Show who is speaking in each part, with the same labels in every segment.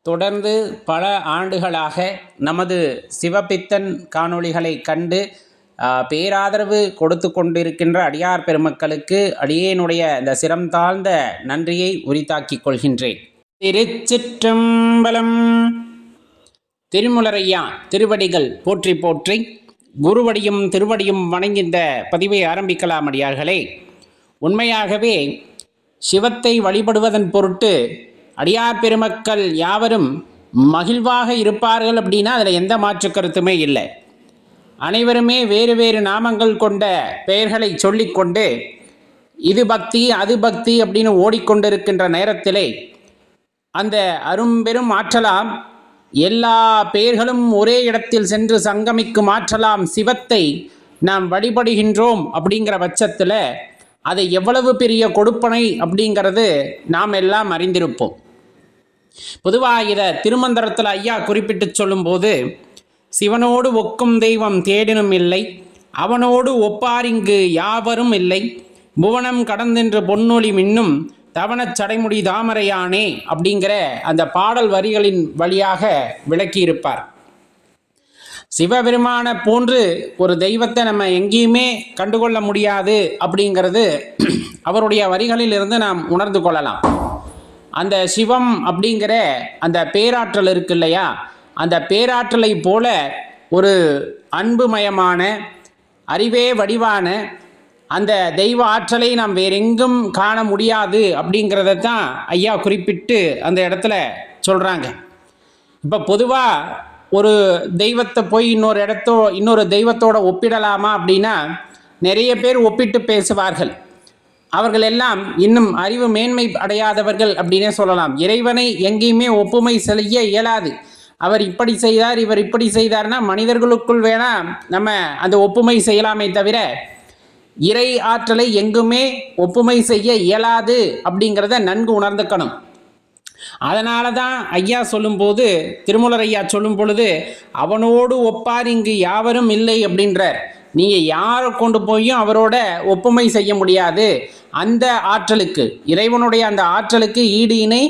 Speaker 1: தொடர்ந்து பல ஆண்டுகளாக நமது சிவபித்தன் காணொளிகளை கண்டு பேராதரவு கொடுத்து கொண்டிருக்கின்ற அடியார் பெருமக்களுக்கு அடியேனுடைய இந்த சிரம் தாழ்ந்த நன்றியை உரித்தாக்கிக் கொள்கின்றேன். திருச்சிற்றம்பலம். திருமுலரையா திருவடிகள் போற்றி போற்றி குருவடியும் திருவடியும் வணங்கின்ற பதிவை ஆரம்பிக்கலாம். அடியார்களே, உண்மையாகவே சிவத்தை வழிபடுவதன் பொருட்டு அடியார் பெருமக்கள் யாவரும் மகிழ்வாக இருப்பார்கள் அப்படின்னா அதில் எந்த மாற்று கருத்துமே இல்லை. அனைவருமே வேறு வேறு நாமங்கள் கொண்ட பெயர்களை சொல்லிக்கொண்டு இது பக்தி அது பக்தி அப்படின்னு ஓடிக்கொண்டிருக்கின்ற நேரத்திலே அந்த அரும்பெரும் ஆற்றலாம் எல்லா பெயர்களும் ஒரே இடத்தில் சென்று சங்கமிக்கும் ஆற்றலாம் சிவத்தை நாம் வழிபடுகின்றோம். அப்படிங்கிற பட்சத்தில் அதை எவ்வளவு பெரிய கொடுப்பனை அப்படிங்கிறது நாம் எல்லாம் அறிந்திருப்போம். பொதுவாக இதை திருமந்திரத்தில் ஐயா குறிப்பிட்டு சொல்லும்போது, சிவனோடு ஒக்கும் தெய்வம் தேடினும் இல்லை, அவனோடு ஒப்பாரிங்கு யாவரும் இல்லை, புவனம் கடந்தென்று பொன்னொழி மின்னும் தவணச் சடைமுடி தாமரையானே அப்படிங்கிற அந்த பாடல் வரிகளின் வழியாக விளக்கியிருப்பார். சிவபெருமான போன்று ஒரு தெய்வத்தை நம்ம எங்கேயுமே கண்டுகொள்ள முடியாது அப்படிங்கிறது அவருடைய வரிகளில் இருந்து நாம் உணர்ந்து கொள்ளலாம். அந்த சிவம் அப்படிங்கிற அந்த பேராற்றல் இருக்கு இல்லையா, அந்த பேராற்றலை போல ஒரு அன்புமயமான அறிவே வடிவான அந்த தெய்வ ஆற்றலை நாம் வேறெங்கும் காண முடியாது அப்படிங்கிறத தான் ஐயா குறிப்பிட்டு அந்த இடத்துல சொல்கிறாங்க. இப்போ பொதுவாக ஒரு தெய்வத்தை போய் இன்னொரு தெய்வத்தோட ஒப்பிடலாமா அப்படின்னா நிறைய பேர் ஒப்பிட்டு பேசுவார்கள். அவர்கள் எல்லாம் இன்னும் அறிவு மேன்மை அடையாதவர்கள் அப்படின்னே சொல்லலாம். இறைவனை எங்கேயுமே ஒப்புமை செய்ய இயலாது. அவர் இப்படி செய்தார், இவர் இப்படி செய்தார்னா மனிதர்களுக்குள் வேணா நம்ம அந்த ஒப்புமை செய்யலாமே தவிர இறை ஆற்றலை எங்குமே ஒப்புமை செய்ய இயலாது அப்படிங்கிறத நன்கு உணர்ந்துக்கணும். அதனால தான் ஐயா சொல்லும்போது, திருமூலர் ஐயா சொல்லும் பொழுது, அவனோடு ஒப்பார் இங்கு யாவரும் இல்லை அப்படின்றார். நீங்கள் யாரை கொண்டு போயும் அவரோட ஒப்புமை செய்ய முடியாது. அந்த ஆற்றலுக்கு, இறைவனுடைய அந்த ஆற்றலுக்கு ஈடு இணை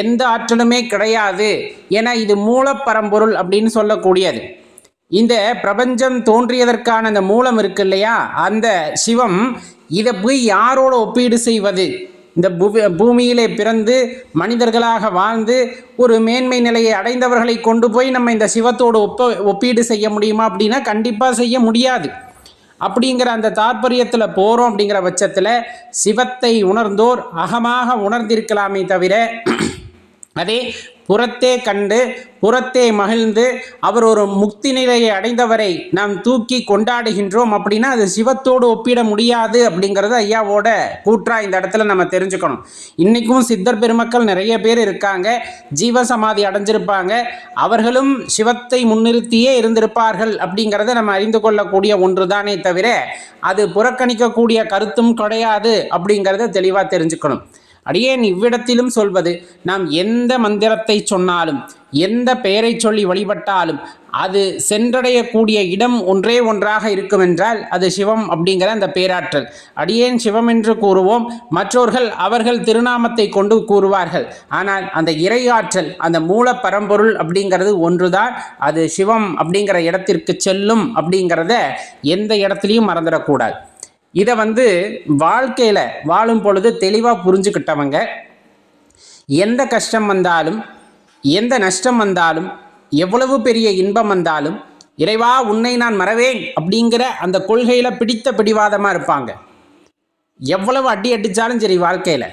Speaker 1: எந்த ஆற்றலுமே கிடையாது. ஏன்னா இது மூலப்பரம்பொருள் அப்படின்னு சொல்லக்கூடியது. இந்த பிரபஞ்சம் தோன்றியதற்கான அந்த மூலம் இருக்கு இல்லையா, அந்த சிவம், இதை போய் யாரோட ஒப்பீடு செய்வது? இந்த பூமியிலே பிறந்து மனிதர்களாக வாழ்ந்து ஒரு மேன்மை நிலையை அடைந்தவர்களை கொண்டு போய் நம்ம இந்த சிவத்தோடு ஒப்பீடு செய்ய முடியுமா அப்படின்னா கண்டிப்பாக செய்ய முடியாது. அப்படிங்கிற அந்த தாற்பயத்தில் போகிறோம். அப்படிங்கிற பட்சத்தில் சிவத்தை உணர்ந்தோர் அகமாக உணர்ந்திருக்கலாமே தவிர அதே புறத்தே கண்டு புறத்தே மகிழ்ந்து அவர் ஒரு முக்தி நிலையை அடைந்தவரை நாம் தூக்கி கொண்டாடுகின்றோம் அப்படின்னா அது சிவத்தோடு ஒப்பிட முடியாது அப்படிங்கிறது ஐயாவோட கூற்றா இந்த இடத்துல நம்ம தெரிஞ்சுக்கணும். இன்றைக்கும் சித்தர் பெருமக்கள் நிறைய பேர் இருக்காங்க, ஜீவசமாதி அடைஞ்சிருப்பாங்க, அவர்களும் சிவத்தை முன்னிறுத்தியே இருந்திருப்பார்கள் அப்படிங்கிறத நம்ம அறிந்து கொள்ளக்கூடிய ஒன்று தானே தவிர அது புறக்கணிக்கக்கூடிய கருத்தும் கிடையாது அப்படிங்கிறத தெளிவாக தெரிஞ்சுக்கணும். அடியேன் இவ்விடத்திலும் சொல்வது, நாம் எந்த மந்திரத்தை சொன்னாலும் எந்த பெயரை சொல்லி வழிபட்டாலும் அது சென்றடையக்கூடிய இடம் ஒன்றே ஒன்றாக இருக்கும் என்றால் அது சிவம் அப்படிங்கிற அந்த பேராற்றல். அடியேன் சிவம் என்று கூறுவோம், மற்றவர்கள் அவர்கள் திருநாமத்தை கொண்டு கூறுவார்கள். ஆனால் அந்த இறையாற்றல், அந்த மூல பரம்பொருள் அப்படிங்கிறது ஒன்றுதான். அது சிவம் அப்படிங்கிற இடத்திற்கு செல்லும் அப்படிங்கிறத எந்த இடத்துலையும் மறந்துடக்கூடாது. இதை வாழ்க்கையில் வாழும் பொழுது தெளிவாக புரிஞ்சுக்கிட்டவங்க எந்த கஷ்டம் வந்தாலும் எந்த நஷ்டம் வந்தாலும் எவ்வளவு பெரிய இன்பம் வந்தாலும் இறைவா உன்னை நான் மறவேன் அப்படிங்கிற அந்த கொள்கையில் பிடித்த பிடிவாதமாக இருப்பாங்க. எவ்வளவு அடி அடித்தாலும் சரி, வாழ்க்கையில்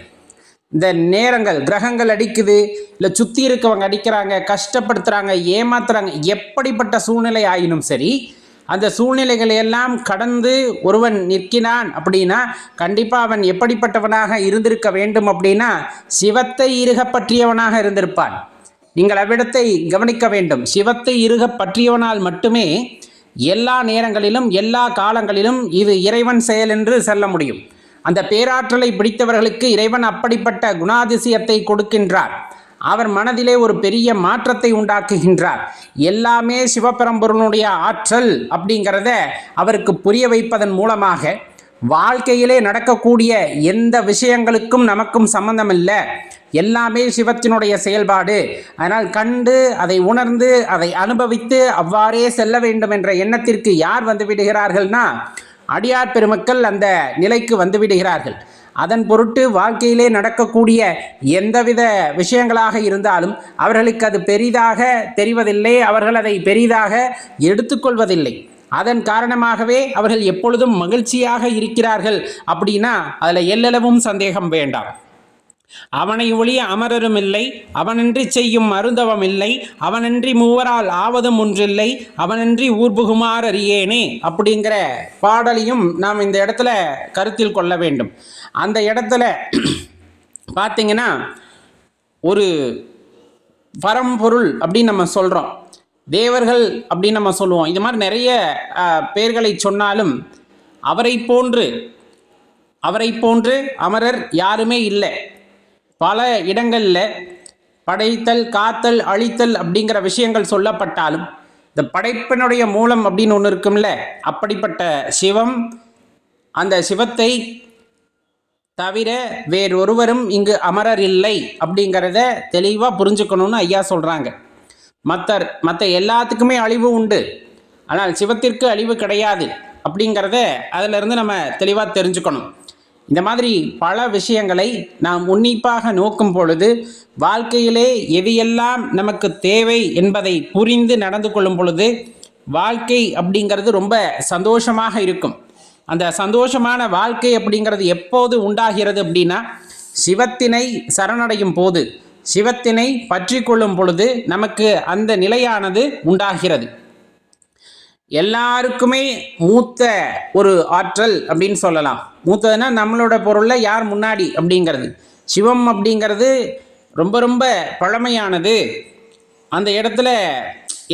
Speaker 1: இந்த நேரங்கள் கிரகங்கள் அடிக்குது, இல்லை சுற்றி இருக்கவங்க அடிக்கிறாங்க, கஷ்டப்படுத்துகிறாங்க, ஏமாத்துறாங்க, எப்படிப்பட்ட சூழ்நிலை ஆயினும் சரி அந்த சூழ்நிலைகளை எல்லாம் கடந்து ஒருவன் நிற்கிறான் அப்படின்னா கண்டிப்பாக அவன் எப்படிப்பட்டவனாக இருந்திருக்க வேண்டும் அப்படின்னா சிவத்தை இறுக பற்றியவனாக இருந்திருப்பான். நீங்கள் அவ்விடத்தை கவனிக்க வேண்டும். சிவத்தை இறுக பற்றியவனால் மட்டுமே எல்லா நேரங்களிலும் எல்லா காலங்களிலும் இது இறைவன் செயல் என்று சொல்ல முடியும். அந்த பேராற்றலை பிடித்தவர்களுக்கு இறைவன் அப்படிப்பட்ட குணாதிசயத்தை கொடுக்கின்றார். அவர் மனதிலே ஒரு பெரிய மாற்றத்தை உண்டாக்குகின்றார். எல்லாமே சிவபெரும்பொருளுடைய ஆற்றல் அப்படிங்கிறத அவருக்கு புரிய வைப்பதன் மூலமாக வாழ்க்கையிலே நடக்கக்கூடிய எந்த விஷயங்களுக்கும் நமக்கும் சம்பந்தம் இல்லை, எல்லாமே சிவத்தினுடைய செயல்பாடு. அதனால் கண்டு அதை உணர்ந்து அதை அனுபவித்து அவ்வாறே செல்ல வேண்டும் என்ற எண்ணத்திற்கு யார் வந்து விடுகிறார்கள்னா அடியார் பெருமக்கள் அந்த நிலைக்கு வந்து விடுகிறார்கள். அதன் பொருட்டு வாழ்க்கையிலே நடக்கக்கூடிய எந்தவித விஷயங்களாக இருந்தாலும் அவர்களுக்கு அது பெரிதாக தெரிவதில்லை, அவர்கள் அதை பெரிதாக எடுத்துக்கொள்வதில்லை. அதன் காரணமாகவே அவர்கள் எப்பொழுதும் மகிழ்ச்சியாக இருக்கிறார்கள். அப்படின்னா அதில் எல்லளவும் சந்தேகம் வேண்டாம். அவனை ஒளிய அமரரும் இல்லை, அவனின்றி செய்யும் அருந்தவம் இல்லை, அவனின்றி மூவரால் ஆவதும் ஒன்றில்லை, அவனின்றி ஊர்புகுமார் அறியேனே அப்படிங்கிற பாடலையும் நாம் இந்த இடத்துல கருத்தில் கொள்ள வேண்டும். அந்த இடத்துல பார்த்தீங்கன்னா ஒரு பரம்பொருள் அப்படின்னு நம்ம சொல்கிறோம், தேவர்கள் அப்படின்னு நம்ம சொல்லுவோம். இது மாதிரி நிறைய பெயர்களை சொன்னாலும் அவரை போன்று அமரர் யாருமே இல்லை. பல இடங்களில் படைத்தல், காத்தல், அழித்தல் அப்படிங்கிற விஷயங்கள் சொல்லப்பட்டாலும் இந்த படைப்பினுடைய மூலம் அப்படின்னு ஒன்று இருக்கும்ல, அப்படிப்பட்ட சிவம், அந்த சிவத்தை தவிர வேறொருவரும் இங்கு அமரர் இல்லை அப்படிங்கிறத தெளிவாக புரிஞ்சுக்கணும்னு ஐயா சொல்கிறாங்க. மற்ற எல்லாத்துக்குமே அழிவு உண்டு, ஆனால் சிவத்திற்கு அழிவு கிடையாது அப்படிங்கிறத அதிலிருந்து நம்ம தெளிவாக தெரிஞ்சுக்கணும். இந்த மாதிரி பல விஷயங்களை நாம் உன்னிப்பாக நோக்கும் பொழுது வாழ்க்கையிலே எது எல்லாம் நமக்கு தேவை என்பதை புரிந்து நடந்து கொள்ளும் பொழுது வாழ்க்கை அப்படிங்கிறது ரொம்ப சந்தோஷமாக இருக்கும். அந்த சந்தோஷமான வாழ்க்கை அப்படிங்கிறது எப்போது உண்டாகிறது அப்படின்னா சிவத்தினை சரணடையும் போது, சிவத்தினை பற்றி கொள்ளும் பொழுது நமக்கு அந்த நிலையானது உண்டாகிறது. எல்லாருக்குமே மூத்த ஒரு ஆற்றல் அப்படின்னு சொல்லலாம். மூத்ததுன்னா நம்மளோட பொருளில் யார் முன்னாடி அப்படிங்கிறது. சிவம் அப்படிங்கிறது ரொம்ப ரொம்ப பழமையானது. அந்த இடத்துல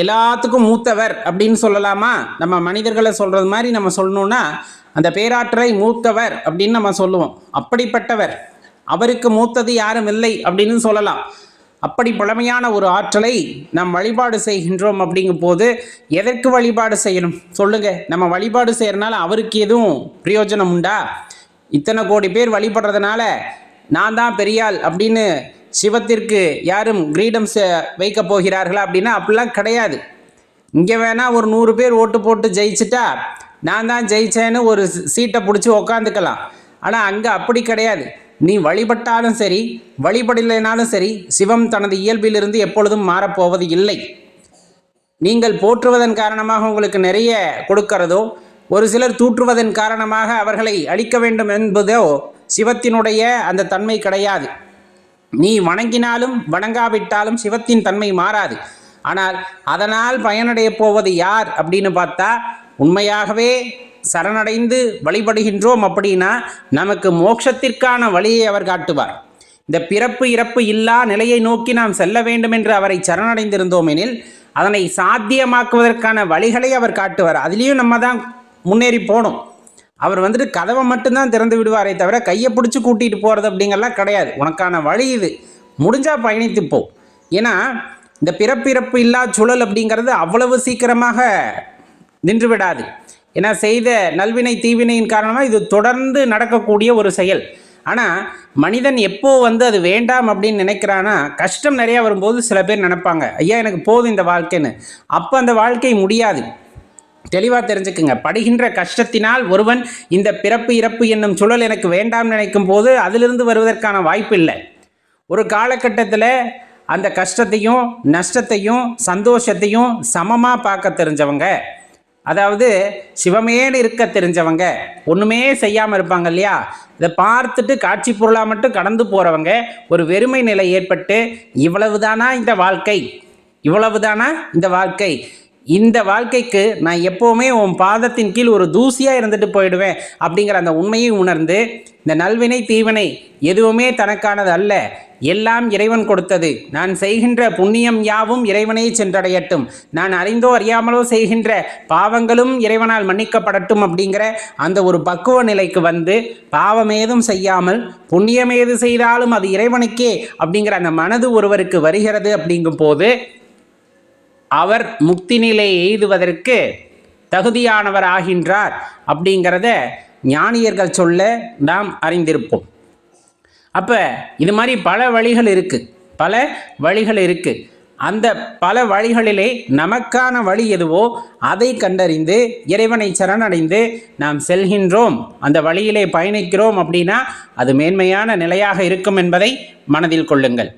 Speaker 1: எல்லாத்துக்கும் மூத்தவர் அப்படின்னு சொல்லலாமா? நம்ம மனிதர்களை சொல்கிறது மாதிரி நம்ம சொல்லணும்னா அந்த பேராற்றலை மூத்தவர் அப்படின்னு நம்ம சொல்லுவோம். அப்படிப்பட்டவர், அவருக்கு மூத்தது யாரும் இல்லை அப்படின்னு சொல்லலாம். அப்படி பழமையான ஒரு ஆற்றலை நாம் வழிபாடு செய்கின்றோம். அப்படிங்கும் போது எதற்கு வழிபாடு செய்யணும் சொல்லுங்க? நம்ம வழிபாடு செய்யறதுனால அவருக்கு எதுவும் பிரயோஜனம் உண்டா? இத்தனை கோடி பேர் வழிபடுறதுனால நான் தான் பெரியாள் அப்படின்னு சிவத்திற்கு யாரும் கிரீடம் வைக்க போகிறார்களா அப்படின்னா அப்படிலாம் கிடையாது. இங்கே வேணால் ஒரு 100 பேர் ஓட்டு போட்டு ஜெயிச்சுட்டா நான் தான் ஜெயிச்சேன்னு ஒரு சீட்டை பிடிச்சி உக்காந்துக்கலாம். ஆனால் அங்கே அப்படி கிடையாது. நீ வழிபட்டாலும் சரி, வழிபடலைனாலும் சரி, சிவம் தனது இயல்பிலிருந்து எப்பொழுதும் மாறப்போவது இல்லை. நீங்கள் போற்றுவதன் காரணமாக உங்களுக்கு நிறைய கொடுக்கிறதோ, ஒரு சிலர் தூற்றுவதன் காரணமாக அவர்களை அழிக்க வேண்டும் என்பதோ சிவத்தினுடைய அந்த தன்மை கிடையாது. நீ வணங்கினாலும் வணங்காவிட்டாலும் சிவத்தின் தன்மை மாறாது. ஆனால் அதனால் பயனடைய போவது யார் அப்படின்னு பார்த்தா, உண்மையாகவே சரணடைந்து வழிபடுகின்றோம் அப்படின்னா நமக்கு மோட்சத்திற்கான வழியை அவர் காட்டுவார். இந்த பிறப்பு இறப்பு இல்லா நிலையை நோக்கி நாம் செல்ல வேண்டும் என்று அவரை சரணடைந்திருந்தோம் எனில் அதனை சாத்தியமாக்குவதற்கான வழிகளை அவர் காட்டுவார். அதுலேயும் நம்ம தான் முன்னேறி போகணும். அவர் கதவை மட்டும்தான் திறந்து விடுவாரே தவிர கையை பிடிச்சி கூட்டிகிட்டு போகிறது அப்படிங்கலாம் கிடையாது. உனக்கான வழி இது, முடிஞ்சால் பயணித்து போ. ஏன்னா இந்த பிறப்பிறப்பு இல்லா சுழல் அப்படிங்கிறது அவ்வளவு சீக்கிரமாக நின்று விடாது. ஏன்னா செய்த நல்வினை தீவினையின் காரணமாக இது தொடர்ந்து நடக்கக்கூடிய ஒரு செயல். ஆனால் மனிதன் எப்போ அது வேண்டாம் அப்படின்னு நினைக்கிறான்னா, கஷ்டம் நிறையா வரும்போது சில பேர் நினைப்பாங்க, ஐயா எனக்கு போதும் இந்த வாழ்க்கைன்னு. அப்போ அந்த வாழ்க்கை முடியாது. தெளிவாக தெரிஞ்சுக்குங்க. படுகின்ற கஷ்டத்தினால் ஒருவன் இந்த பிறப்பு இறப்பு என்னும் சுழல் எனக்கு வேண்டாம் நினைக்கும் போது அதிலிருந்து வருவதற்கான வாய்ப்பு இல்லை. ஒரு காலகட்டத்தில் அந்த கஷ்டத்தையும் நஷ்டத்தையும் சந்தோஷத்தையும் சமமாக பார்க்க தெரிஞ்சவங்க, அதாவது சிவமேன்னு இருக்க தெரிஞ்சவங்க, ஒன்றுமே செய்யாமல் இருப்பாங்க இல்லையா, இதை பார்த்துட்டு காட்சி பொருளாக மட்டும் கடந்து போகிறவங்க ஒரு வெறுமை நிலை ஏற்பட்டு இவ்வளவுதானா இந்த வாழ்க்கை, இவ்வளவுதானா இந்த வாழ்க்கை, இந்த வாழ்க்கைக்கு நான் எப்போவுமே உன் பாதத்தின் கீழ் ஒரு தூசியாக இருந்துட்டு போயிடுவேன் அப்படிங்கிற அந்த உண்மையை உணர்ந்து இந்த நல்வினை தீவினை எதுவுமே தனக்கானது அல்ல, எல்லாம் இறைவன் கொடுத்தது, நான் செய்கின்ற புண்ணியம் யாவும் இறைவனை சென்றடையட்டும், நான் அறிந்தோ அறியாமலோ செய்கின்ற பாவங்களும் இறைவனால் மன்னிக்கப்படட்டும் அப்படிங்கிற அந்த ஒரு பக்குவ நிலைக்கு பாவம் ஏதும் செய்யாமல் புண்ணியம் ஏது செய்தாலும் அது இறைவனுக்கே அப்படிங்கிற அந்த மனது ஒருவருக்கு வருகிறது. அப்படிங்கும் போது அவர் முக்தி நிலை எய்துவதற்கு தகுதியானவர் ஆகின்றார். அப்படிங்கிறத ஞானியர்கள் சொல்ல நாம் அறிந்திருப்போம். அப்போ இது மாதிரி பல வழிகள் இருக்குது. அந்த பல வழிகளிலே நமக்கான வழி எதுவோ அதை கண்டறிந்து இறைவனை சரணடைந்து நாம் செல்கின்றோம், அந்த வழியிலே பயணிக்கிறோம் அப்படின்னா அது மேன்மையான நிலையாக இருக்கும் என்பதை மனதில் கொள்ளுங்கள்.